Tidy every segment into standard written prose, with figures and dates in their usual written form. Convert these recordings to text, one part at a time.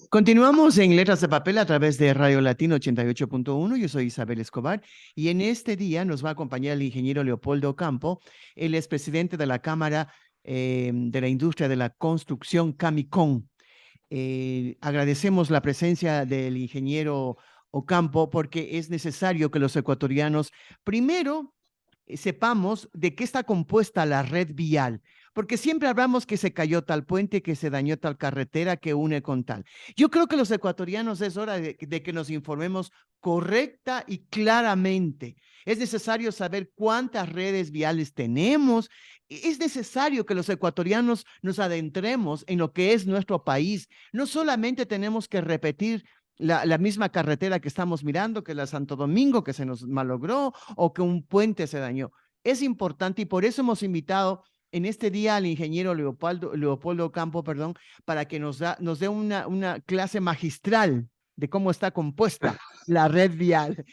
Continuamos en Letras de Papel a través de Radio Latino 88.1. Yo soy Isabel Escobar y en este día nos va a acompañar el ingeniero Leopoldo Campo. Él es presidente de la Cámara de la Industria de la Construcción, Camicon. Agradecemos la presencia del ingeniero Ocampo porque es necesario que los ecuatorianos primero sepamos de qué está compuesta la red vial, porque siempre hablamos que se cayó tal puente, que se dañó tal carretera que une con tal. Yo creo que los ecuatorianos es hora de que nos informemos correcta y claramente. Es necesario saber cuántas redes viales tenemos. Es necesario que los ecuatorianos nos adentremos en lo que es nuestro país. No solamente tenemos que repetir la misma carretera que estamos mirando, que la Santo Domingo, que se nos malogró, o que un puente se dañó. Es importante y por eso hemos invitado en este día al ingeniero Leopoldo Campo, perdón, para que nos dé una clase magistral de cómo está compuesta la red vial.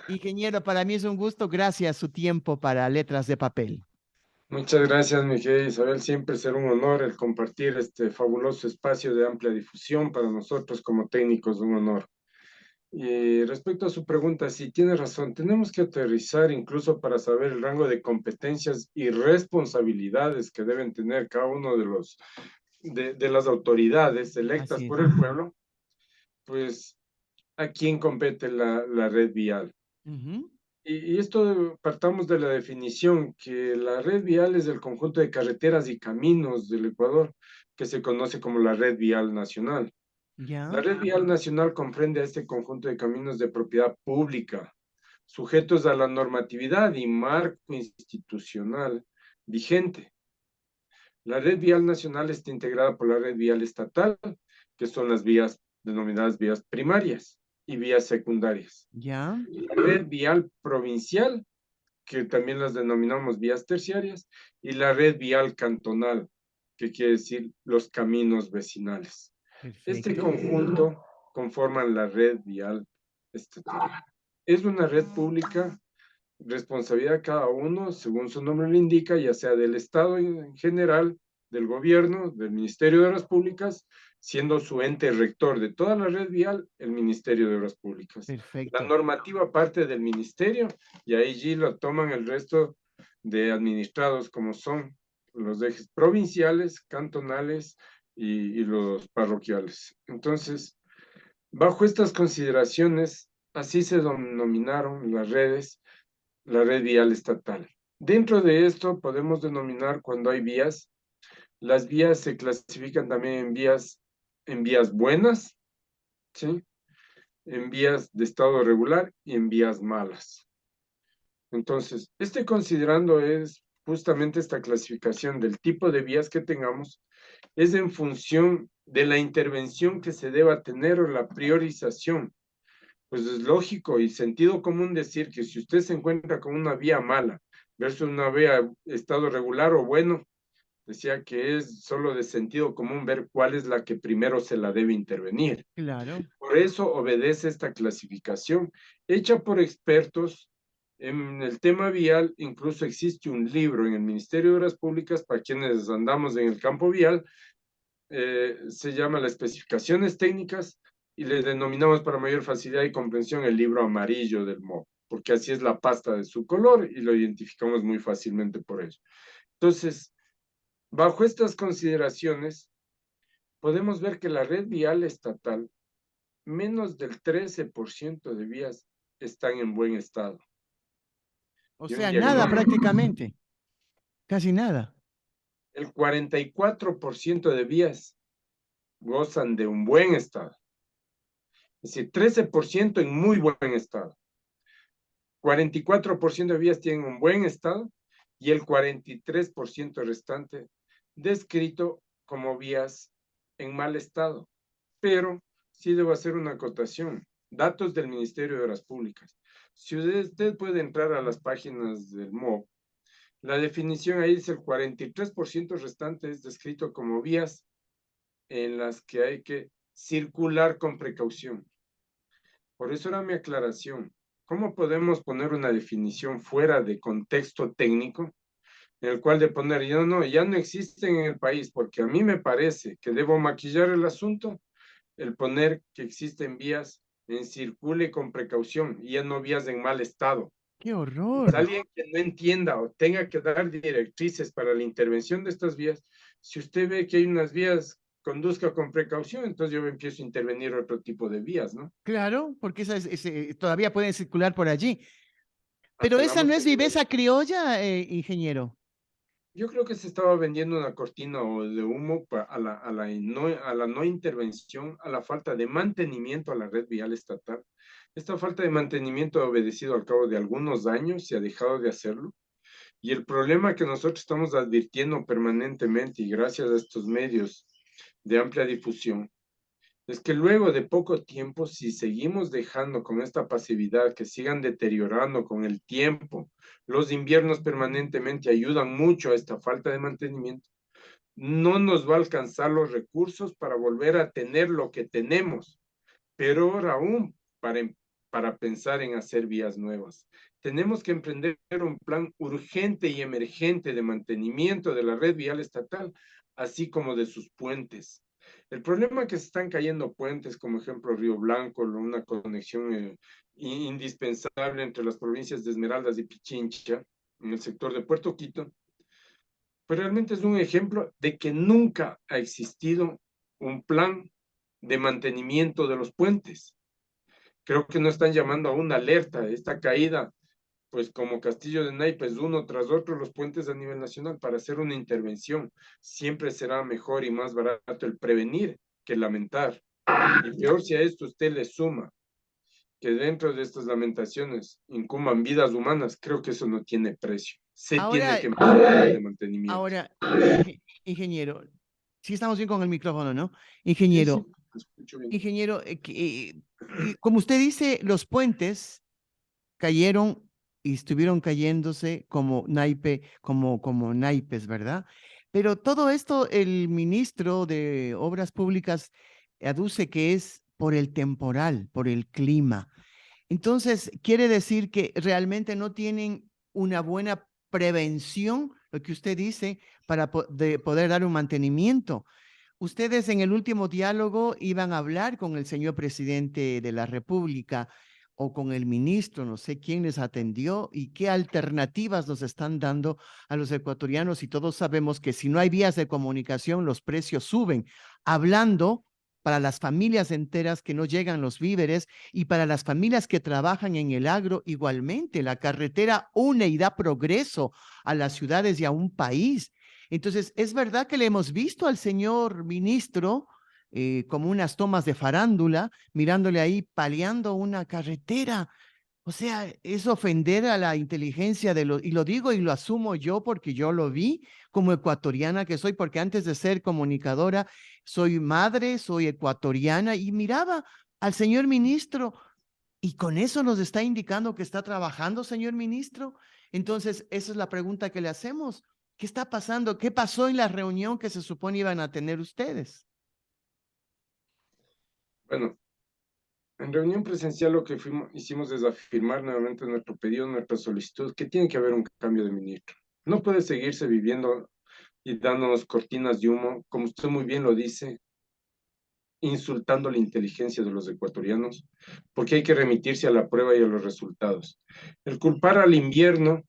Ingeniero, para mí es un gusto. Gracias su tiempo para Letras de Papel. Muchas gracias, mi querida Isabel. Siempre será un honor el compartir este fabuloso espacio de amplia difusión para nosotros como técnicos, un honor. Y respecto a su pregunta, sí tiene razón, tenemos que aterrizar incluso para saber el rango de competencias y responsabilidades que deben tener cada uno de las autoridades electas Así por es. el pueblo, pues a quién compete la red vial. Ujú. Y esto partamos de la definición que la red vial es el conjunto de carreteras y caminos del Ecuador que se conoce como la red vial nacional. La Ya. red vial nacional comprende a este conjunto de caminos de propiedad pública, sujetos a la normatividad y marco institucional vigente. La red vial nacional está integrada por la red vial estatal, que son las vías denominadas vías primarias y vías secundarias. Ya. La red vial provincial, que también las denominamos vías terciarias, y la red vial cantonal, que quiere decir los caminos vecinales. Este Perfecto. conjunto conforman la red vial estatal. Es una red pública, responsabilidad de cada uno, según su nombre lo indica, ya sea del Estado en general, del gobierno, del Ministerio de Obras Públicas, siendo su ente rector de toda la red vial el Ministerio de Obras Públicas. La Perfecto. normativa parte del Ministerio y allí lo toman el resto de administrados como son los ejes provinciales, cantonales y los parroquiales. Entonces, bajo estas consideraciones, así se denominaron las redes, la red vial estatal. Dentro de esto podemos denominar cuando hay vías, las vías se clasifican también en vías buenas, ¿sí? En vías de estado regular y en vías malas. Entonces, estoy considerando es justamente esta clasificación del tipo de vías que tengamos, es en función de la intervención que se deba tener o la priorización. Pues es lógico y sentido común decir que si usted se encuentra con una vía mala versus una vía estado regular o bueno, decía que es solo de sentido común ver cuál es la que primero se la debe intervenir. Claro. Por eso obedece esta clasificación hecha por expertos en el tema vial. Incluso existe un libro en el Ministerio de Obras Públicas para quienes andamos en el campo vial, se llama las especificaciones técnicas y le denominamos para mayor facilidad y comprensión el libro amarillo del MOB, porque así es la pasta de su color y lo identificamos muy fácilmente por ello. Entonces, bajo estas consideraciones, podemos ver que la red vial estatal, menos del 13% de vías están en buen estado. O Y un sea, nada diagnóstico, prácticamente. Casi nada. el 44% de vías gozan de un buen estado. Es decir, 13% en muy buen estado. 44% de vías tienen un buen estado y el 43% restante descrito como vías en mal estado. Pero sí debo hacer una acotación. Datos del Ministerio de Obras Públicas. Si usted puede entrar a las páginas del MOB, la definición ahí dice el 43% restante es descrito como vías en las que hay que circular con precaución. Por eso era mi aclaración. ¿Cómo podemos poner una definición fuera de contexto técnico en el cual de poner, ya no existen en el país, porque a mí me parece que debo maquillar el asunto? el poner que existen vías en circule con precaución y ya no vías en mal estado. ¡Qué Entonces, horror! alguien que no entienda o tenga que dar directrices para la intervención de estas vías, si usted ve que hay unas vías, conduzca con precaución, entonces yo empiezo a intervenir otro tipo de vías, ¿no? Claro, porque todavía pueden circular por allí. Pero esa no Apelamos es seguido. viveza criolla, ingeniero. Yo creo que se estaba vendiendo una cortina o de humo a la no intervención, a la falta de mantenimiento a la red vial estatal. Esta falta de mantenimiento ha obedecido al cabo de algunos años, se ha dejado de hacerlo. Y el problema que nosotros estamos advirtiendo permanentemente y gracias a estos medios de amplia difusión, es que luego de poco tiempo, si seguimos dejando con esta pasividad que sigan deteriorando con el tiempo, los inviernos permanentemente ayudan mucho a esta falta de mantenimiento, no nos va a alcanzar los recursos para volver a tener lo que tenemos, pero ahora aún para pensar en hacer vías nuevas. Tenemos que emprender un plan urgente y emergente de mantenimiento de la red vial estatal, así como de sus puentes. El problema es que se están cayendo puentes, como ejemplo Río Blanco, una conexión indispensable entre las provincias de Esmeraldas y Pichincha, en el sector de Puerto Quito, pero realmente es un ejemplo de que nunca ha existido un plan de mantenimiento de los puentes. Creo que no están llamando a una alerta. Esta caída, pues como castillo de naipes, uno tras otro los puentes a nivel nacional para hacer una intervención. Siempre será mejor y más barato el prevenir que lamentar. Y peor si a esto usted le suma que dentro de estas lamentaciones incumban vidas humanas, creo que eso no tiene precio. Se tiene Ahora, que mejorar de mantenimiento. ahora, ingeniero, sí estamos bien con el micrófono, ¿no? Sí, sí, Ingeniero, escucho bien. ingeniero, como usted dice, los puentes cayeron y estuvieron cayéndose como como naipes, ¿verdad? Pero todo esto el ministro de Obras Públicas aduce que es por el temporal, por el clima. Entonces, quiere decir que realmente no tienen una buena prevención, lo que usted dice, para poder dar un mantenimiento. Ustedes en el último diálogo iban a hablar con el señor presidente de la República o con el ministro, no sé quién les atendió y qué alternativas nos están dando a los ecuatorianos. Y todos sabemos que si no hay vías de comunicación, los precios suben. Hablando para las familias enteras que no llegan los víveres y para las familias que trabajan en el agro, igualmente la carretera une y da progreso a las ciudades y a un país. Entonces, es verdad que le hemos visto al señor ministro como unas tomas de farándula, mirándole ahí paliando una carretera. O sea, es ofender a la inteligencia de los, y lo digo y lo asumo yo porque yo lo vi como ecuatoriana que soy, porque antes de ser comunicadora, soy madre, soy ecuatoriana y miraba al señor ministro y con eso nos está indicando que está trabajando, señor ministro. Entonces, esa es la pregunta que le hacemos. ¿Qué está pasando? ¿Qué pasó en la reunión que se supone iban a tener ustedes? Bueno, en reunión presencial lo que hicimos es afirmar nuevamente nuestro pedido, nuestra solicitud, que tiene que haber un cambio de ministro. No puede seguirse viviendo y dándonos cortinas de humo, como usted muy bien lo dice, insultando la inteligencia de los ecuatorianos, porque hay que remitirse a la prueba y a los resultados. El culpar al invierno,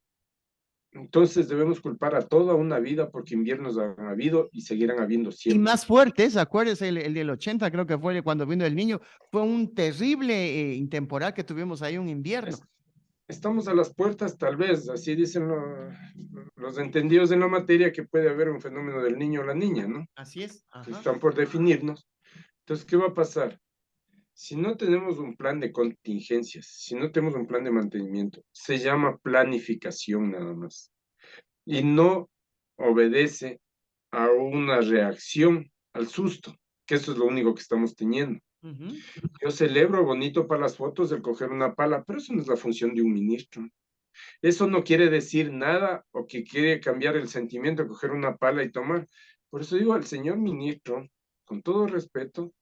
entonces debemos culpar a toda una vida porque inviernos han habido y seguirán habiendo Y siempre. más fuertes, acuérdense, el del 80 creo que fue cuando vino el niño, fue un terrible intemporal que tuvimos ahí un invierno. Estamos a las puertas, tal vez, así dicen los entendidos en la materia, que puede haber un fenómeno del niño o la niña, ¿no? Así es. Que Ajá. están por definirnos. Entonces, ¿qué va a pasar? Si no tenemos un plan de contingencias, si no tenemos un plan de mantenimiento, se llama planificación nada más. Y no obedece a una reacción al susto, que eso es lo único que estamos teniendo. Ujú. Yo celebro bonito para las fotos el coger una pala, pero eso no es la función de un ministro. Eso no quiere decir nada o que quiere cambiar el sentimiento de coger una pala y tomar. Por eso digo al señor ministro, con todo respeto,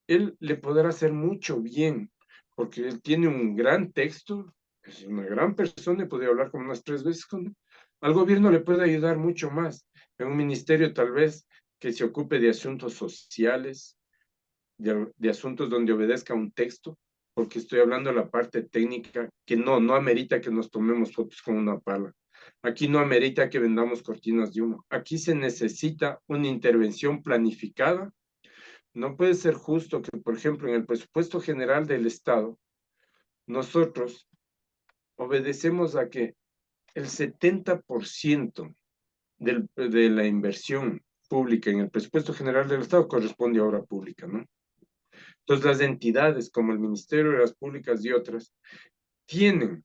él le podrá hacer mucho bien, porque él tiene un gran texto, es una gran persona y podría hablar como unas 3 veces con él. Al gobierno le puede ayudar mucho más, en un ministerio tal vez que se ocupe de asuntos sociales, de asuntos donde obedezca un texto, porque estoy hablando de la parte técnica, que no amerita que nos tomemos fotos con una pala. Aquí no amerita que vendamos cortinas de humo. Aquí se necesita una intervención planificada. No puede ser justo que, por ejemplo, en el presupuesto general del Estado, nosotros obedecemos a que el 70% de la inversión pública en el presupuesto general del Estado corresponde a obra pública, ¿no? Entonces, las entidades como el Ministerio de las Públicas y otras tienen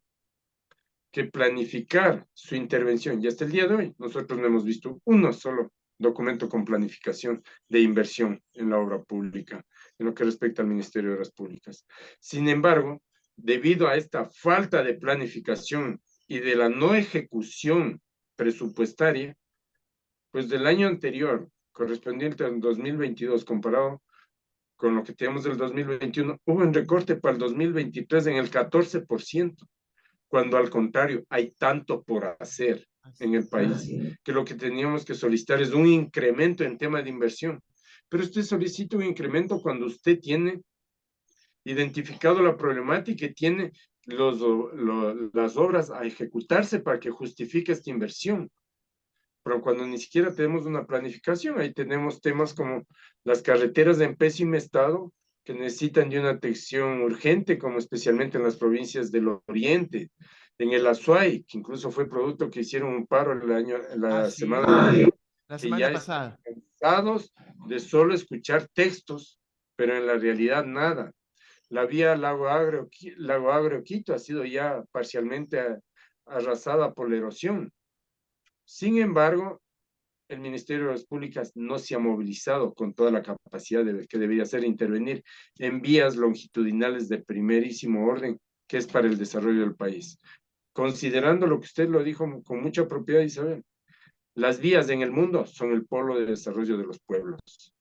que planificar su intervención. Y hasta el día de hoy, nosotros no hemos visto uno solo documento con planificación de inversión en la obra pública, en lo que respecta al Ministerio de las Públicas. Sin embargo, debido a esta falta de planificación y de la no ejecución presupuestaria, pues del año anterior, correspondiente al 2022, comparado con lo que tenemos del 2021, hubo un recorte para el 2023 en el 14%, cuando al contrario hay tanto por hacer en el país, que lo que teníamos que solicitar es un incremento en tema de inversión. Pero usted solicita un incremento cuando usted tiene identificado la problemática y tiene las obras a ejecutarse para que justifique esta inversión. Pero cuando ni siquiera tenemos una planificación, ahí tenemos temas como las carreteras en pésimo estado, que necesitan de una atención urgente, como especialmente en las provincias del oriente, en el Azuay, que incluso fue producto que hicieron un paro la semana anterior, La que semana ya están pasada. cansados de solo escuchar textos, pero en la realidad nada. La vía Lago Agrio Quito ha sido ya parcialmente arrasada por la erosión. Sin embargo, el Ministerio de las Públicas no se ha movilizado con toda la capacidad que debería ser intervenir en vías longitudinales de primerísimo orden, que es para el desarrollo del país. Considerando lo que usted lo dijo con mucha propiedad, Isabel, las vías en el mundo son el polo de desarrollo de los pueblos.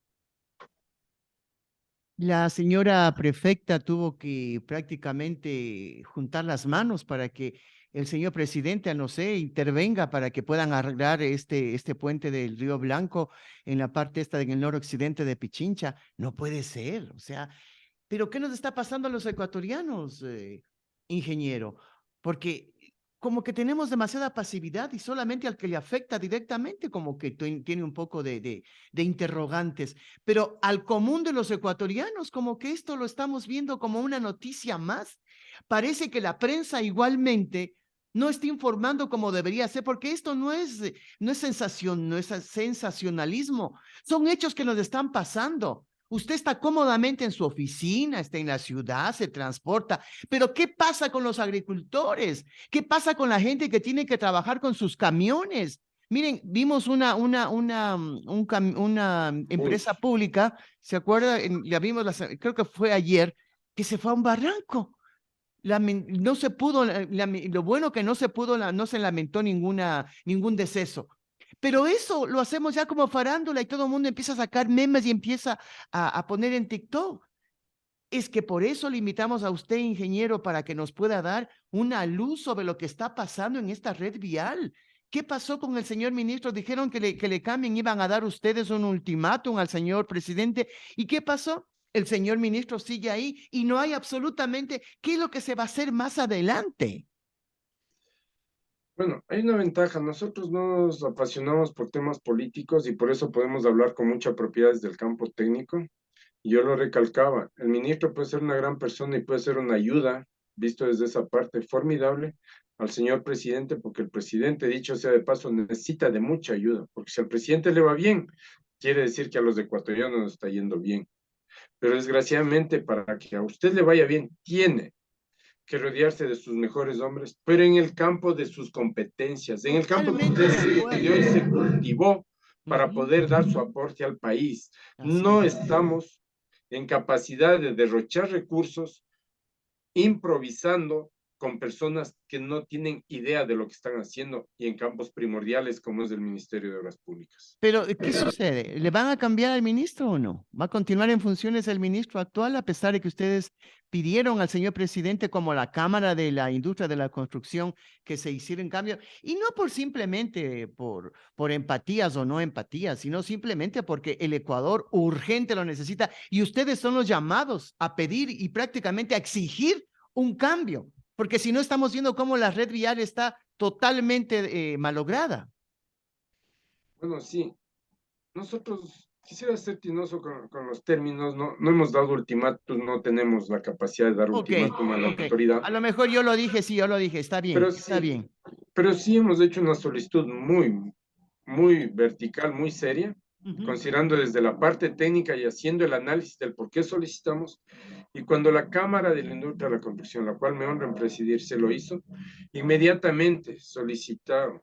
La señora prefecta tuvo que prácticamente juntar las manos para que el señor presidente, no sé, intervenga para que puedan arreglar este puente del Río Blanco en la parte esta en el noroccidente de Pichincha. No puede ser, o sea, pero ¿qué nos está pasando a los ecuatorianos, ingeniero? Porque como que tenemos demasiada pasividad y solamente al que le afecta directamente como que tiene un poco de interrogantes, pero al común de los ecuatorianos como que esto lo estamos viendo como una noticia más. Parece que la prensa igualmente no está informando como debería ser, porque esto no es sensación, no es sensacionalismo, son hechos que nos están pasando. Usted está cómodamente en su oficina, está en la ciudad, se transporta, pero ¿qué pasa con los agricultores? ¿Qué pasa con la gente que tiene que trabajar con sus camiones? Miren, vimos una empresa pública, ¿se acuerda? La vimos, creo que fue ayer, que se fue a un barranco. No se pudo, lo bueno que no se pudo, no se lamentó ningún deceso. Pero eso lo hacemos ya como farándula y todo el mundo empieza a sacar memes y empieza a poner en TikTok. Es que por eso le invitamos a usted, ingeniero, para que nos pueda dar una luz sobre lo que está pasando en esta red vial. ¿Qué pasó con el señor ministro? Dijeron que le cambien, iban a dar ustedes un ultimátum al señor presidente. ¿Y qué pasó? El señor ministro sigue ahí y no hay absolutamente qué es lo que se va a hacer más adelante. Bueno, hay una ventaja. Nosotros nos apasionamos por temas políticos y por eso podemos hablar con mucha propiedad desde el campo técnico. Yo lo recalcaba, el ministro puede ser una gran persona y puede ser una ayuda, visto desde esa parte formidable, al señor presidente, porque el presidente, dicho sea de paso, necesita de mucha ayuda, porque si al presidente le va bien, quiere decir que a los ecuatorianos nos está yendo bien. Pero desgraciadamente, para que a usted le vaya bien, tiene que rodearse de sus mejores hombres, pero en el campo de sus competencias, en el campo que Totalmente usted de estudió y acuerdo. se cultivó para Ujú. poder dar su aporte al país. Así No es. estamos en capacidad de derrochar recursos improvisando con personas que no tienen idea de lo que están haciendo y en campos primordiales como es el Ministerio de Obras Públicas. Pero, ¿qué sucede? ¿Le van a cambiar al ministro o no? ¿Va a continuar en funciones el ministro actual a pesar de que ustedes pidieron al señor presidente como la Cámara de la Industria de la Construcción que se hiciera un cambio? Y no por simplemente por empatías o no empatías, sino simplemente porque el Ecuador urgente lo necesita y ustedes son los llamados a pedir y prácticamente a exigir un cambio, porque si no estamos viendo cómo la red vial está totalmente malograda. Bueno, sí, nosotros, quisiera ser tinoso con los términos, no hemos dado ultimátum, no tenemos la capacidad de dar Ok, ultimátum a la ok. autoridad, A lo mejor yo lo dije, sí, yo lo dije, está bien, pero está sí, bien. pero sí hemos hecho una solicitud muy vertical, muy seria, Ujú. considerando desde la parte técnica y haciendo el análisis del por qué solicitamos. Y cuando la Cámara de la Industria de la Construcción, la cual me honra en presidir, se lo hizo, inmediatamente solicitaron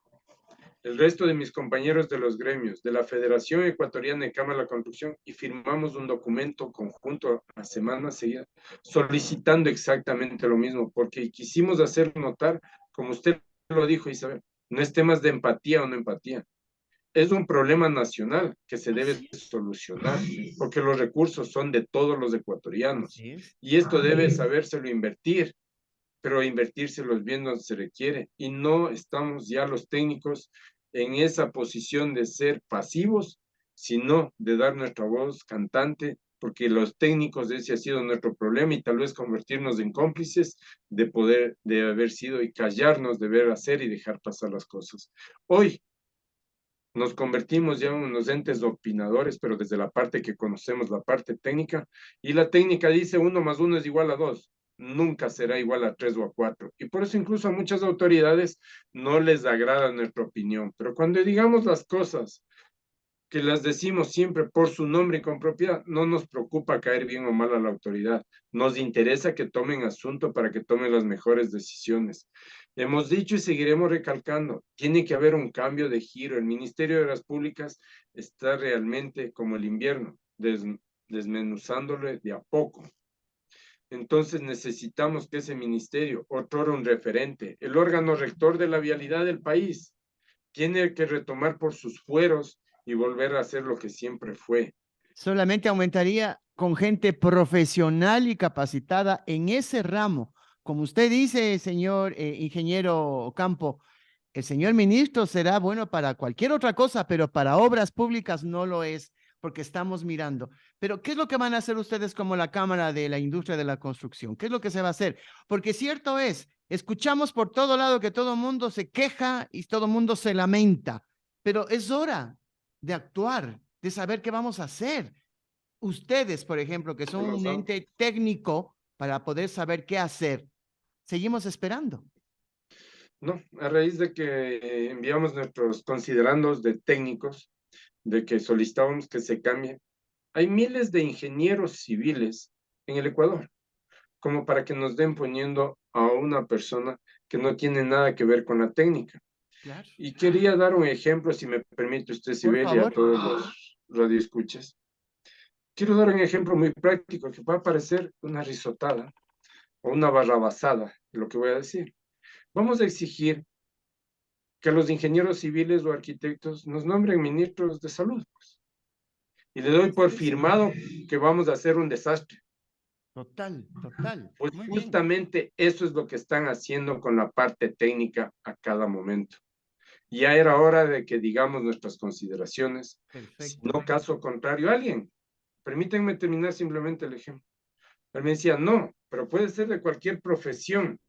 el resto de mis compañeros de los gremios, de la Federación Ecuatoriana de Cámara de la Construcción, y firmamos un documento conjunto a semana seguida, solicitando exactamente lo mismo, porque quisimos hacer notar, como usted lo dijo, Isabel, no es temas de empatía o no empatía, es un problema nacional que se debe Así es. solucionar, porque los recursos son de todos los ecuatorianos, Así es. y esto debe sabérselo invertir, pero invertírselos bien donde se requiere, y no estamos ya los técnicos en esa posición de ser pasivos, sino de dar nuestra voz cantante, porque los técnicos ese ha sido nuestro problema y tal vez convertirnos en cómplices de poder, de haber sido y callarnos de ver hacer y dejar pasar las cosas. Hoy nos convertimos ya en unos entes opinadores, pero desde la parte que conocemos, la parte técnica, y la técnica dice 1 más 1 es igual a 2, nunca será igual a 3 o a 4, y por eso incluso a muchas autoridades no les agrada nuestra opinión, pero cuando digamos las cosas que las decimos siempre por su nombre y con propiedad, no nos preocupa caer bien o mal a la autoridad, nos interesa que tomen asunto para que tomen las mejores decisiones. Hemos dicho y seguiremos recalcando, tiene que haber un cambio de giro, el Ministerio de las Públicas está realmente como el invierno, desmenuzándole de a poco. Entonces necesitamos que ese ministerio, otrora un referente, el órgano rector de la vialidad del país, tiene que retomar por sus fueros y volver a hacer lo que siempre fue. Solamente aumentaría con gente profesional y capacitada en ese ramo. Como usted dice, señor ingeniero Campo, el señor ministro será bueno para cualquier otra cosa, pero para obras públicas no lo es, porque estamos mirando. Pero, ¿qué es lo que van a hacer ustedes como la Cámara de la Industria de la Construcción? ¿Qué es lo que se va a hacer? Porque cierto es, escuchamos por todo lado que todo el mundo se queja y todo el mundo se lamenta, pero es hora de actuar, de saber qué vamos a hacer. Ustedes, por ejemplo, que son un ente técnico para poder saber qué hacer, seguimos esperando. No, a raíz de que enviamos nuestros considerandos de técnicos, de que solicitábamos que se cambie, hay miles de ingenieros civiles en el Ecuador, como para que nos den poniendo a una persona que no tiene nada que ver con la técnica. Claro. Y quería dar un ejemplo, si me permite usted, Por Sibel, y a favor. todos los radioescuchas. Quiero dar un ejemplo muy práctico que va a parecer una risotada o una barrabasada de lo que voy a decir. Vamos a exigir que los ingenieros civiles o arquitectos nos nombren ministros de salud, pues. Y le doy por Así es. firmado que vamos a hacer un desastre. Total, total. Pues Muy bien. justamente eso es lo que están haciendo con la parte técnica a cada momento. Ya era hora de que digamos nuestras consideraciones, si Perfecto. no caso contrario, alguien, permítanme terminar simplemente el ejemplo. Él me decía, no, pero puede ser de cualquier profesión,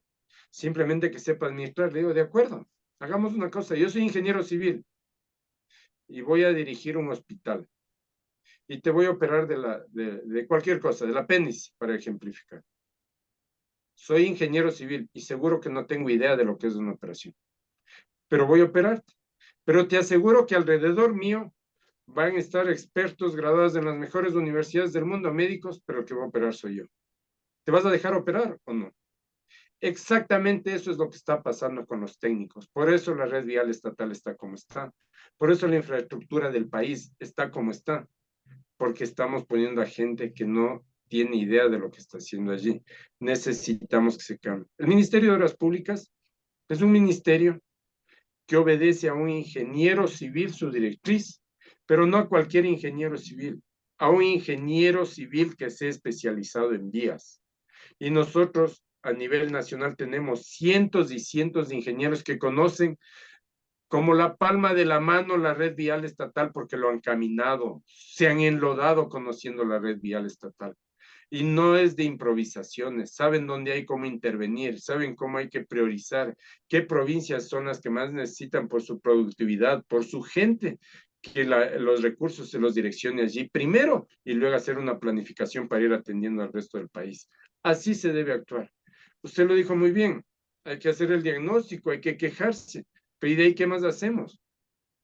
simplemente que sepa administrar. Le digo, de acuerdo, hagamos una cosa, yo soy ingeniero civil y voy a dirigir un hospital y te voy a operar de cualquier cosa, del apéndice, para ejemplificar. Soy ingeniero civil y seguro que no tengo idea de lo que es una operación, pero voy a operarte. Pero te aseguro que alrededor mío van a estar expertos graduados en las mejores universidades del mundo, médicos, pero el que va a operar soy yo. ¿Te vas a dejar operar o no? Exactamente eso es lo que está pasando con los técnicos. Por eso la red vial estatal está como está. Por eso la infraestructura del país está como está. Porque estamos poniendo a gente que no tiene idea de lo que está haciendo allí. Necesitamos que se cambie. El Ministerio de Obras Públicas es un ministerio que obedece a un ingeniero civil, su directriz, pero no a cualquier ingeniero civil, a un ingeniero civil que sea especializado en vías. Y nosotros a nivel nacional tenemos cientos y cientos de ingenieros que conocen como la palma de la mano la red vial estatal porque lo han caminado, se han enlodado conociendo la red vial estatal. Y no es de improvisaciones, saben dónde hay cómo intervenir, saben cómo hay que priorizar, qué provincias son las que más necesitan por su productividad, por su gente, que los recursos se los direccione allí primero y luego hacer una planificación para ir atendiendo al resto del país. Así se debe actuar. Usted lo dijo muy bien, hay que hacer el diagnóstico, hay que quejarse, pero ¿y de ahí qué más hacemos?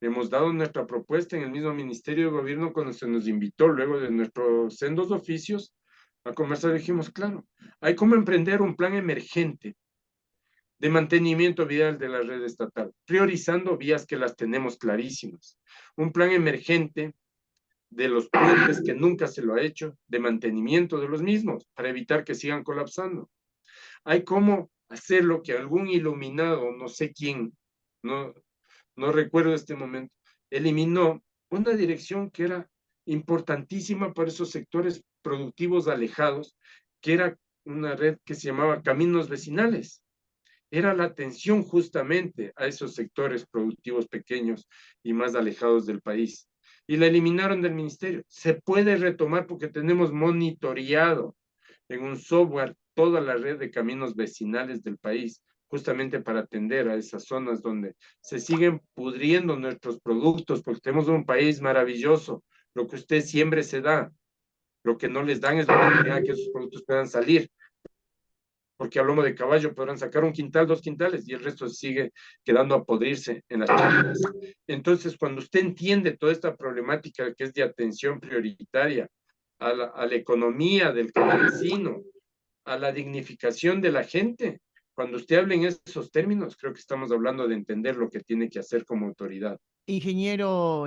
Hemos dado nuestra propuesta en el mismo Ministerio de Gobierno cuando se nos invitó luego de nuestros sendos oficios a conversar. Dijimos, claro, hay como emprender un plan emergente de mantenimiento vial de la red estatal, priorizando vías que las tenemos clarísimas. Un plan emergente de los puentes que nunca se lo ha hecho, de mantenimiento de los mismos, para evitar que sigan colapsando. Hay como hacer lo que algún iluminado, no sé quién, no recuerdo este momento, eliminó una dirección que era importantísima para esos sectores productivos alejados, que era una red que se llamaba Caminos Vecinales. Era la atención justamente a esos sectores productivos pequeños y más alejados del país. Y la eliminaron del ministerio. Se puede retomar porque tenemos monitoreado en un software toda la red de caminos vecinales del país, justamente para atender a esas zonas donde se siguen pudriendo nuestros productos, porque tenemos un país maravilloso. Lo que usted siembre se da, lo que no les dan es la oportunidad de que esos productos puedan salir, porque a lomo de caballo podrán sacar un quintal, 2 quintales, y el resto sigue quedando a podrirse en las chácaras. Entonces, cuando usted entiende toda esta problemática que es de atención prioritaria a la economía del campesino, a la dignificación de la gente. Cuando usted habla en esos términos, creo que estamos hablando de entender lo que tiene que hacer como autoridad. Ingeniero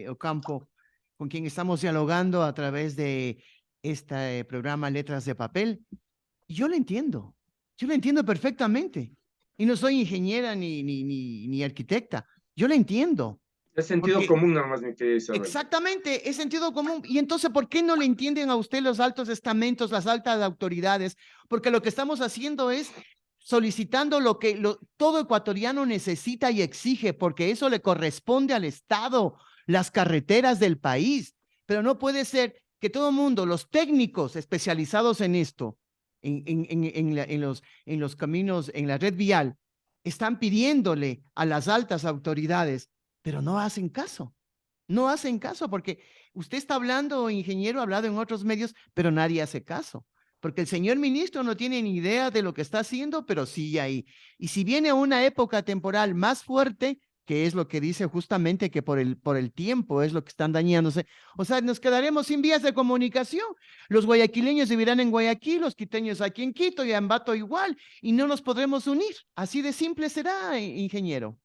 Ocampo, con quien estamos dialogando a través de este programa Letras de Papel, yo lo entiendo perfectamente. Y no soy ingeniera ni arquitecta, yo lo entiendo. Es sentido Porque común nada más, mi querida Isabel. exactamente, es sentido común. Y entonces, ¿por qué no le entienden a usted los altos estamentos, las altas autoridades? Porque lo que estamos haciendo es solicitando lo que todo ecuatoriano necesita y exige, porque eso le corresponde al Estado, las carreteras del país. Pero no puede ser que todo el mundo, los técnicos especializados en esto, en los caminos, en la red vial, están pidiéndole a las altas autoridades, pero no hacen caso. No hacen caso porque usted está hablando, ingeniero, ha hablado en otros medios, pero nadie hace caso. Porque el señor ministro no tiene ni idea de lo que está haciendo, pero sigue ahí. Y si viene una época temporal más fuerte, que es lo que dice justamente que por el tiempo es lo que están dañándose, o sea, nos quedaremos sin vías de comunicación. Los guayaquileños vivirán en Guayaquil, los quiteños aquí en Quito y Ambato igual, y no nos podremos unir. Así de simple será, ingeniero.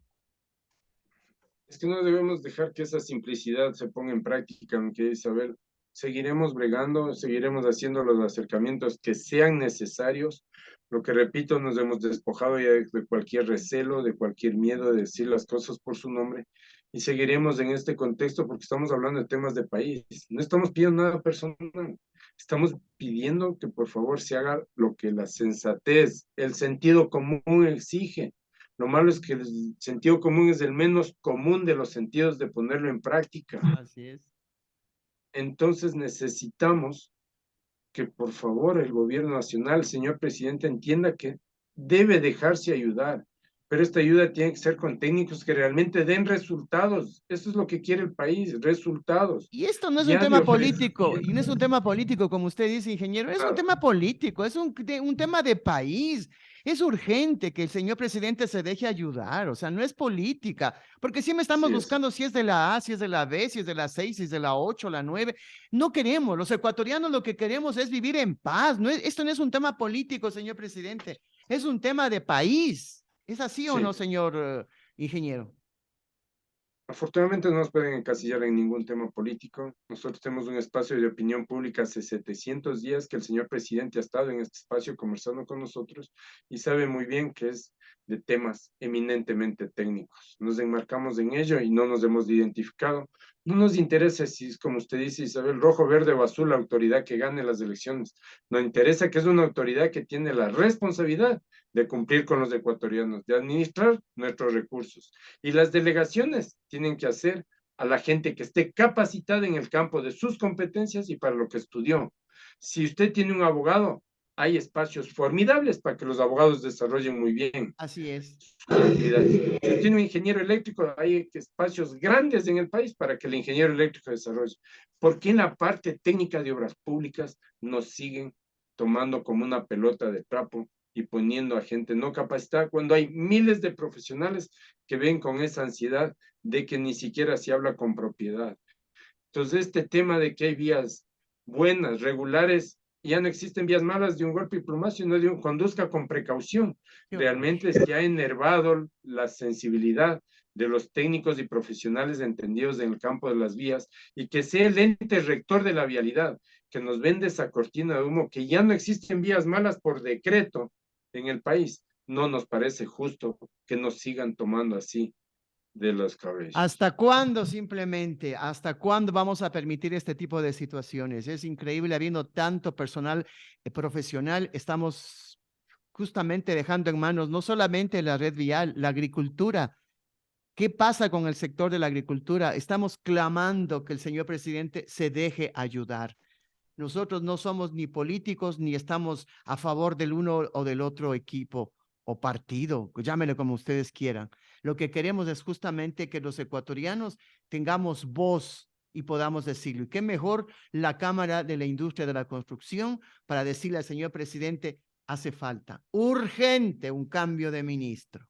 Es que no debemos dejar que esa simplicidad se ponga en práctica, mi querida Isabel. Seguiremos bregando, seguiremos haciendo los acercamientos que sean necesarios. Lo que repito, nos hemos despojado ya de cualquier recelo, de cualquier miedo de decir las cosas por su nombre y seguiremos en este contexto porque estamos hablando de temas de país. No estamos pidiendo nada personal, estamos pidiendo que por favor se haga lo que la sensatez, el sentido común exige. Lo malo es que el sentido común es el menos común de los sentidos de ponerlo en práctica. Así es. Entonces necesitamos que por favor el gobierno nacional, el señor presidente, entienda que debe dejarse ayudar, pero esta ayuda tiene que ser con técnicos que realmente den resultados. Eso es lo que quiere el país, resultados. Y esto no es un Ya de tema político, y no es un ofrecimiento. tema político, como usted dice, ingeniero, es un Nada. tema político, es un tema de país. Es urgente que el señor presidente se deje ayudar, o sea, no es política, porque siempre estamos Así es. buscando si es de la A, si es de la B, si es de la 6, si es de la 8, la 9. No queremos, los ecuatorianos lo que queremos es vivir en paz. No es, esto no es un tema político, señor presidente, es un tema de país. ¿Es así o no, Sí. señor ingeniero? Afortunadamente no nos pueden encasillar en ningún tema político. Nosotros tenemos un espacio de opinión pública hace 700 días que el señor presidente ha estado en este espacio conversando con nosotros y sabe muy bien que es de temas eminentemente técnicos. Nos enmarcamos en ello y no nos hemos identificado. No nos interesa si es como usted dice, Isabel, rojo, verde o azul, la autoridad que gane las elecciones. Nos interesa que es una autoridad que tiene la responsabilidad de cumplir con los ecuatorianos, de administrar nuestros recursos. Y las delegaciones tienen que hacer a la gente que esté capacitada en el campo de sus competencias y para lo que estudió. Si usted tiene un abogado, hay espacios formidables para que los abogados desarrollen muy bien. Así es. Si tiene un ingeniero eléctrico, hay espacios grandes en el país para que el ingeniero eléctrico desarrolle. ¿Por qué en la parte técnica de obras públicas nos siguen tomando como una pelota de trapo y poniendo a gente no capacitada cuando hay miles de profesionales que ven con esa ansiedad de que ni siquiera se habla con propiedad? Entonces, este tema de que hay vías buenas, regulares, ya no existen vías malas de un golpe y plumazo, sino de un conduzca con precaución. Qué horror. Realmente es que ha enervado la sensibilidad de los técnicos y profesionales entendidos en el campo de las vías y que sea el ente rector de la vialidad, que nos vende esa cortina de humo, que ya no existen vías malas por decreto en el país. No nos parece justo que nos sigan tomando así de los cabellos. ¿Hasta cuándo simplemente? ¿Hasta cuándo vamos a permitir este tipo de situaciones? Es increíble, habiendo tanto personal profesional, estamos justamente dejando en manos no solamente la red vial, la agricultura. ¿Qué pasa con el sector de la agricultura? Estamos clamando que el señor presidente se deje ayudar. Nosotros no somos ni políticos ni estamos a favor del uno o del otro equipo o partido, llámenlo como ustedes quieran. Lo que queremos es justamente que los ecuatorianos tengamos voz y podamos decirlo. Y qué mejor la Cámara de la Industria de la Construcción para decirle al señor presidente, hace falta urgente un cambio de ministro.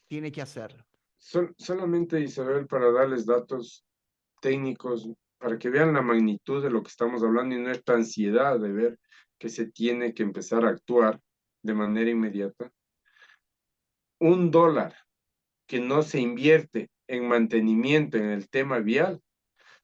Tiene que hacerlo. Solamente, Isabel, para darles datos técnicos, para que vean la magnitud de lo que estamos hablando y nuestra ansiedad de ver que se tiene que empezar a actuar de manera inmediata. $1 que no se invierte en mantenimiento en el tema vial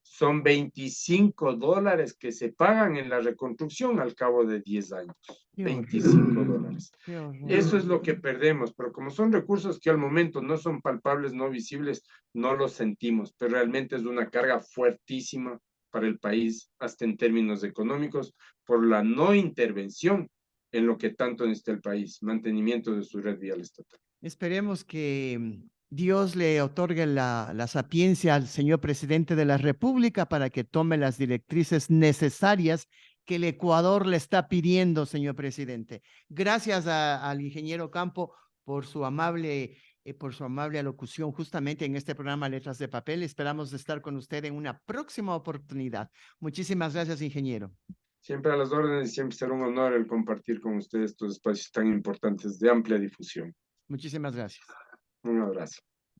son $25 que se pagan en la reconstrucción al cabo de 10 años. Qué horror. $25. Qué horror. Eso es lo que perdemos, pero como son recursos que al momento no son palpables, no visibles, no los sentimos, pero realmente es una carga fuertísima para el país, hasta en términos económicos, por la no intervención en lo que tanto necesita el país, mantenimiento de su red vial estatal. Esperemos que Dios le otorgue la sapiencia al señor presidente de la República para que tome las directrices necesarias que el Ecuador le está pidiendo, señor presidente. Gracias al ingeniero Campo por su amable alocución justamente en este programa Letras de Papel. Esperamos estar con usted en una próxima oportunidad. Muchísimas gracias, ingeniero. Siempre a las órdenes y siempre será un honor el compartir con ustedes estos espacios tan importantes de amplia difusión. Muchísimas gracias. Un abrazo.